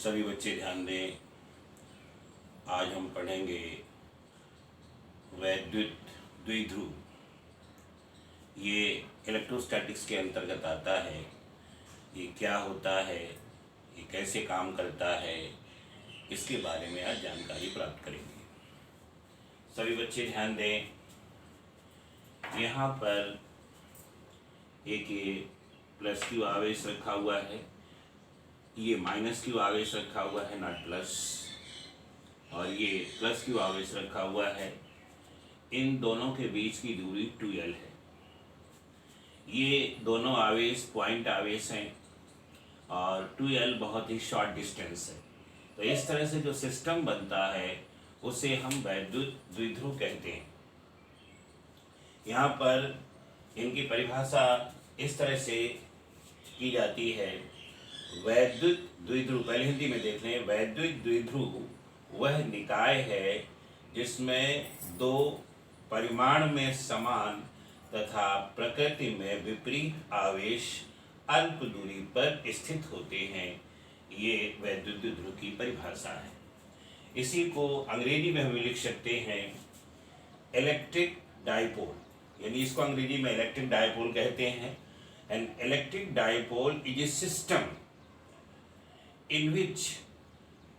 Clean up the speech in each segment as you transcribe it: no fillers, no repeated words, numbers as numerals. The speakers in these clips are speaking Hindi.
सभी बच्चे ध्यान दें। आज हम पढ़ेंगे वैद्युत द्विध्रुव। ये इलेक्ट्रोस्टैटिक्स के अंतर्गत आता है। ये क्या होता है, ये कैसे काम करता है, इसके बारे में आज जानकारी प्राप्त करेंगे। सभी बच्चे ध्यान दें। यहाँ पर एक ये प्लस क्यू आवेश रखा हुआ है, ये माइनस क्यू आवेश रखा हुआ है, नॉट प्लस, और ये प्लस क्यू आवेश रखा हुआ है। इन दोनों के बीच की दूरी 2L है। ये दोनों आवेश पॉइंट आवेश हैं और 2L बहुत ही शॉर्ट डिस्टेंस है। तो इस तरह से जो सिस्टम बनता है उसे हम वैद्युत द्विध्रुव कहते हैं। यहाँ पर इनकी परिभाषा इस तरह से की जाती है। वैद्युत द्विध्रुव, पहले हिंदी में देख लें। वैद्युत द्विध्रुव वह निकाय है जिसमें दो परिमाण में समान तथा प्रकृति में विपरीत आवेश अल्प दूरी पर स्थित होते हैं। ये वैद्युत द्विध्रुव की परिभाषा है। इसी को अंग्रेजी में हम लिख सकते हैं इलेक्ट्रिक डाइपोल, यानी इसको अंग्रेजी में इलेक्ट्रिक डाइपोल कहते हैं। An electric dipole is a system in which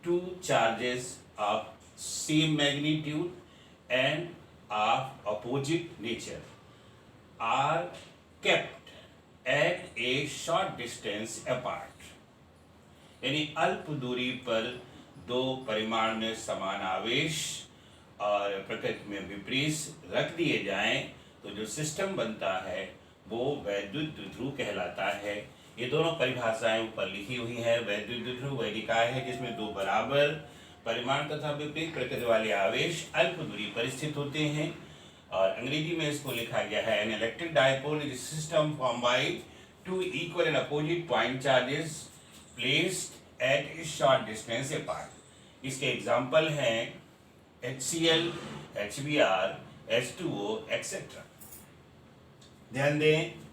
two charges of same magnitude and of opposite nature are kept at a short distance apart। यानी अल्प दूरी पर दो परिमाण में समान आवेश और प्रकृति में विपरीत रख दिए जाएं तो जो सिस्टम बनता है वो वैद्युत द्विध्रुव कहलाता है। ये दोनों परिभाषाएं ऊपर लिखी हुई हैं। वैद्युत द्विध्रुव वह निकाय है जिसमें दो बराबर परिमाण तथा विपरीत प्रकृति वाले आवेश अल्प दूरी पर स्थित होते हैं, और अंग्रेजी में इसको लिखा गया है an electric dipole is system form by two equal and opposite point charges placed at A short distance apart. इसके एग्जाम्पल हैं HCl, HBr, H2O एक्सेट्रा। ध्यान दें,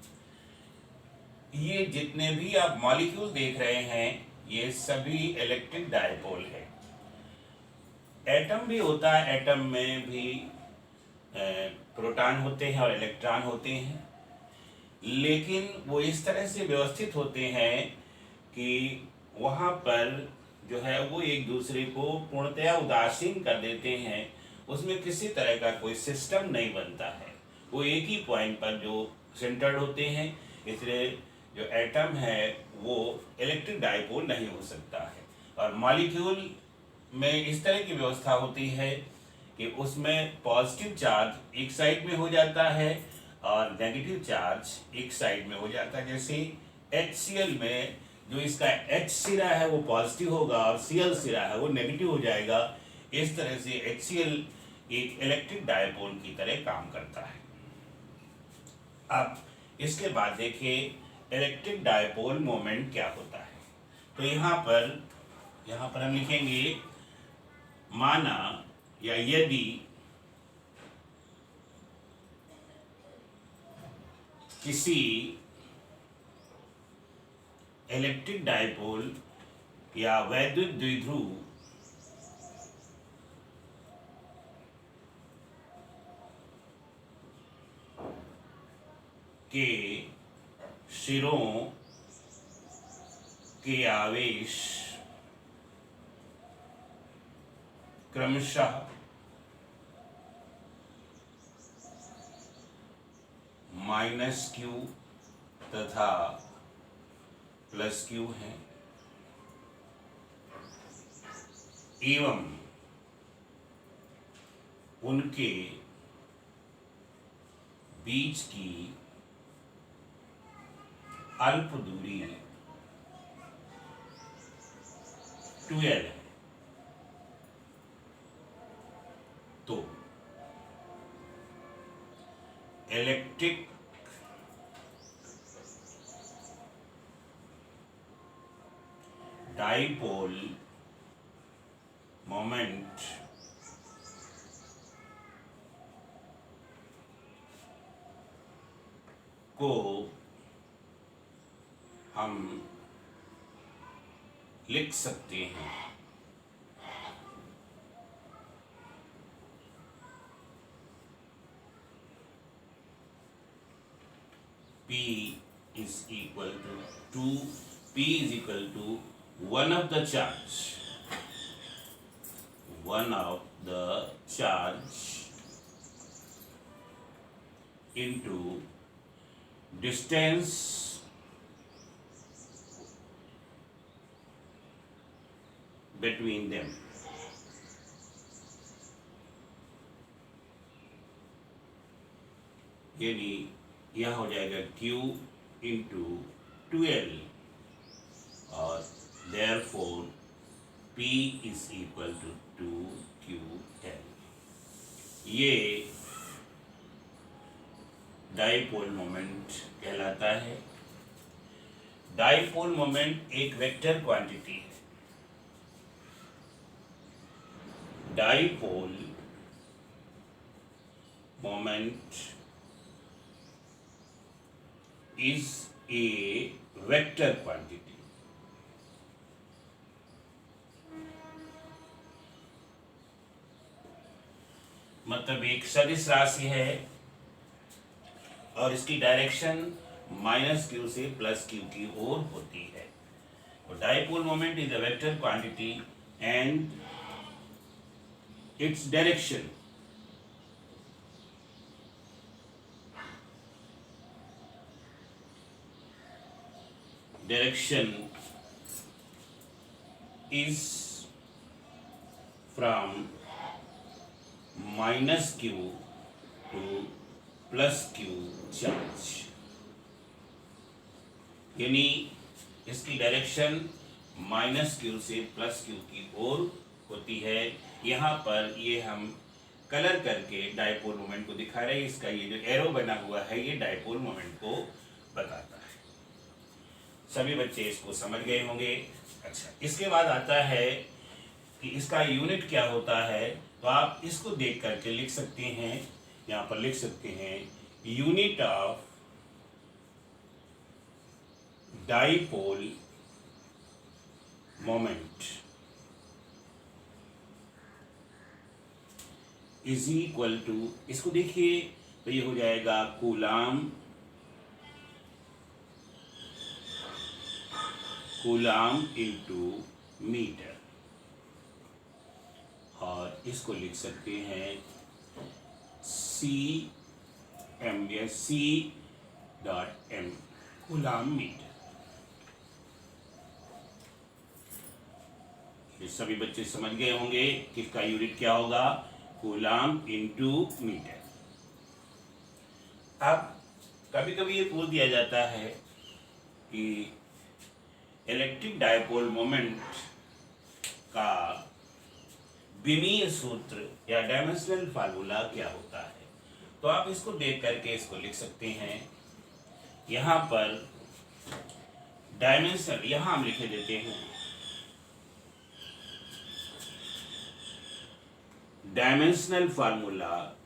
ये जितने भी आप मॉलिक्यूल देख रहे हैं ये सभी इलेक्ट्रिक डाइपोल है। एटम भी होता है, एटम में भी प्रोटॉन होते हैं और इलेक्ट्रॉन होते हैं, लेकिन वो इस तरह से व्यवस्थित होते हैं कि वहाँ पर जो है वो एक दूसरे को पूर्णतया उदासीन कर देते हैं। उसमें किसी तरह का कोई सिस्टम नहीं बनता है। वो एक ही पॉइंट पर जो सेंटर्ड होते हैं, इसलिए जो एटम है वो इलेक्ट्रिक डाइपोल नहीं हो सकता है। और मॉलिक्यूल में इस तरह की व्यवस्था होती है कि उसमें पॉजिटिव चार्ज एक साइड में हो जाता है और नेगेटिव चार्ज एक साइड में हो जाता है। जैसे HCl में जो इसका H सिरा है वो पॉजिटिव होगा और Cl सिरा है वो नेगेटिव हो जाएगा। इस तरह से HCl एक इलेक्ट्रिक डाइपोल की तरह काम करता है। अब इसके बाद देखिए इलेक्ट्रिक डाइपोल मोमेंट क्या होता है। तो यहाँ पर हम लिखेंगे माना या यदि किसी इलेक्ट्रिक डाइपोल या वैद्युत द्विध्रुव के सिरों के आवेश क्रमशः -Q तथा +Q हैं, एवं उनके बीच की अल्प दूरी 2L है, तो इलेक्ट्रिक डाइपोल मोमेंट को हम लिख सकते हैं। P is equal to 2, P is equal to one of the charge into distance between them। यानी यह हो जाएगा Q इंटू 2L और therefore P is equal to 2QL। ये डाइपोल मोमेंट कहलाता है। डाइपोल मोमेंट एक वेक्टर क्वांटिटी है। Dipole moment is a vector quantity। मतलब एक सदिश राशि है और इसकी डायरेक्शन -q से +q की ओर होती है। तो dipole moment is a vector quantity and its direction is from -q to +q charge. यानी इसकी डायरेक्शन -q से +q की ओर होती है। यहाँ पर ये हम कलर करके डाइपोल मोमेंट को दिखा रहे हैं। इसका ये जो एरो बना हुआ है ये डाइपोल मोमेंट को बताता है। सभी बच्चे इसको समझ गए होंगे। अच्छा, इसके बाद आता है कि इसका यूनिट क्या होता है। तो आप इसको देख करके लिख सकते हैं। यहाँ पर लिख सकते हैं unit of dipole moment is equal to, इसको देखिए तो ये हो जाएगा कूलाम इंटू मीटर, और इसको लिख सकते हैं CM या C.M कूलाम मीटर। ये सभी बच्चे समझ गए होंगे कि इसका यूनिट क्या होगा, कूलाम इंटू मीटर। अब कभी कभी ये पूछ दिया जाता है कि इलेक्ट्रिक डाइपोल मोमेंट का विमीय सूत्र या डायमेंशनल फार्मूला क्या होता है। तो आप इसको देख करके इसको लिख सकते हैं। यहाँ पर डायमेंशन यहाँ हम लिखे देते हैं, dimensional formula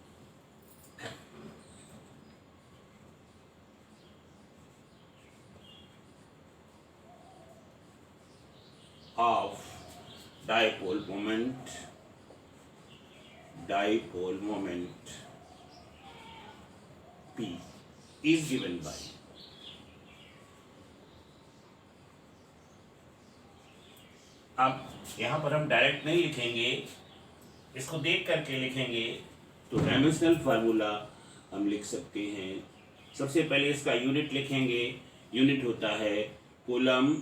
of dipole moment P is given by, अब यहाँ पर हम डायरेक्ट नहीं लिखेंगे, इसको देख करके लिखेंगे। तो डायमेंशनल फार्मूला हम लिख सकते हैं। सबसे पहले इसका यूनिट लिखेंगे। यूनिट होता है कूलम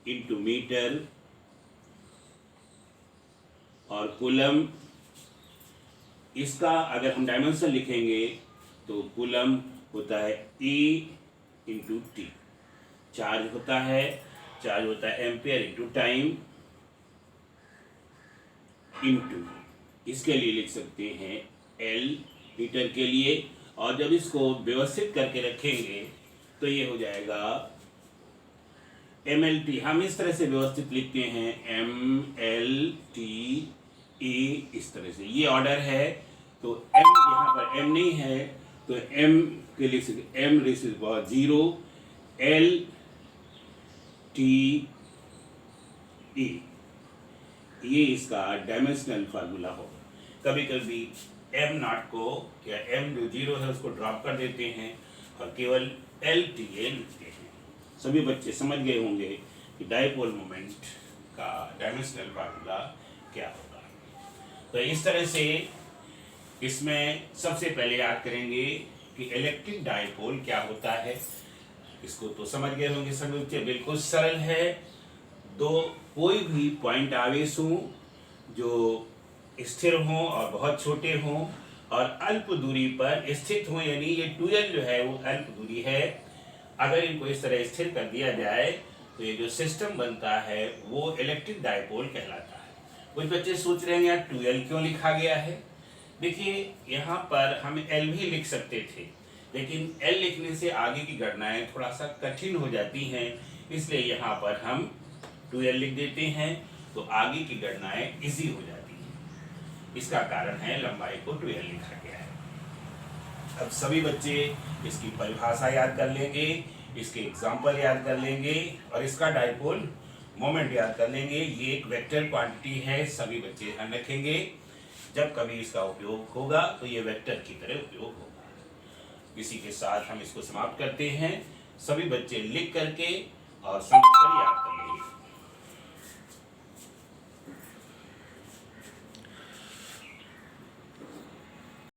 इंटू मीटर, और कूलम इसका अगर हम डायमेंशन लिखेंगे तो कूलम होता है E इंटू टी। चार्ज होता है एम्पियर इंटू टाइम इंटू, इसके लिए लिख सकते हैं L मीटर के लिए। और जब इसको व्यवस्थित करके रखेंगे तो ये हो जाएगा MLT। हम इस तरह से व्यवस्थित लिखते हैं MLT E, इस तरह से ये ऑर्डर है। तो M यहाँ पर M नहीं है तो M के लिख सकते M रेसिस 0, L टी ई, ये इसका डायमेंशनल फार्मूला हो। कभी कभी एम नॉट को या एम जो जीरो है उसको ड्रॉप कर देते हैं और केवल एल टी ए लिखते हैं। सभी बच्चे समझ गए होंगे कि डायपोल मोमेंट का डायमेंशनल फार्मूला क्या होगा। तो इस तरह से इसमें सबसे पहले याद करेंगे कि इलेक्ट्रिक डायपोल क्या होता है। इसको तो समझ गए होंगे सभी बच्चे, बिल्कुल सरल है। दो कोई भी पॉइंट आवेश हो जो स्थिर हों और बहुत छोटे हों और अल्प दूरी पर स्थित हों, यानी ये ट्वेल जो है वो अल्प दूरी है। अगर इनको इस तरह स्थिर कर दिया जाए तो ये जो सिस्टम बनता है वो इलेक्ट्रिक डायपोल कहलाता है। कुछ बच्चे सोच रहे हैं यार ट्वेल क्यों लिखा गया है। देखिए यहाँ पर हम एल भी लिख सकते थे, लेकिन एल लिखने से आगे की गणनाएं थोड़ा सा कठिन हो जाती हैं, इसलिए यहाँ पर हम 2L लिख देते हैं तो आगे की गणनाएं इजी हो जाती हैं। इसका कारण है लंबाई को 2L लिखा गया है। अब सभी बच्चे इसकी परिभाषा याद कर लेंगे, इसके एग्जाम्पल याद कर लेंगे और इसका डायपोल मोमेंट याद कर लेंगे। ये एक वेक्टर क्वांटिटी है, सभी बच्चे ध्यान रखेंगे। जब कभी इसका उपयोग होगा तो ये वेक्टर की तरह उपयोग होगा। इसी के साथ हम इसको समाप्त करते हैं। सभी बच्चे लिख करके और समझ कर याद कर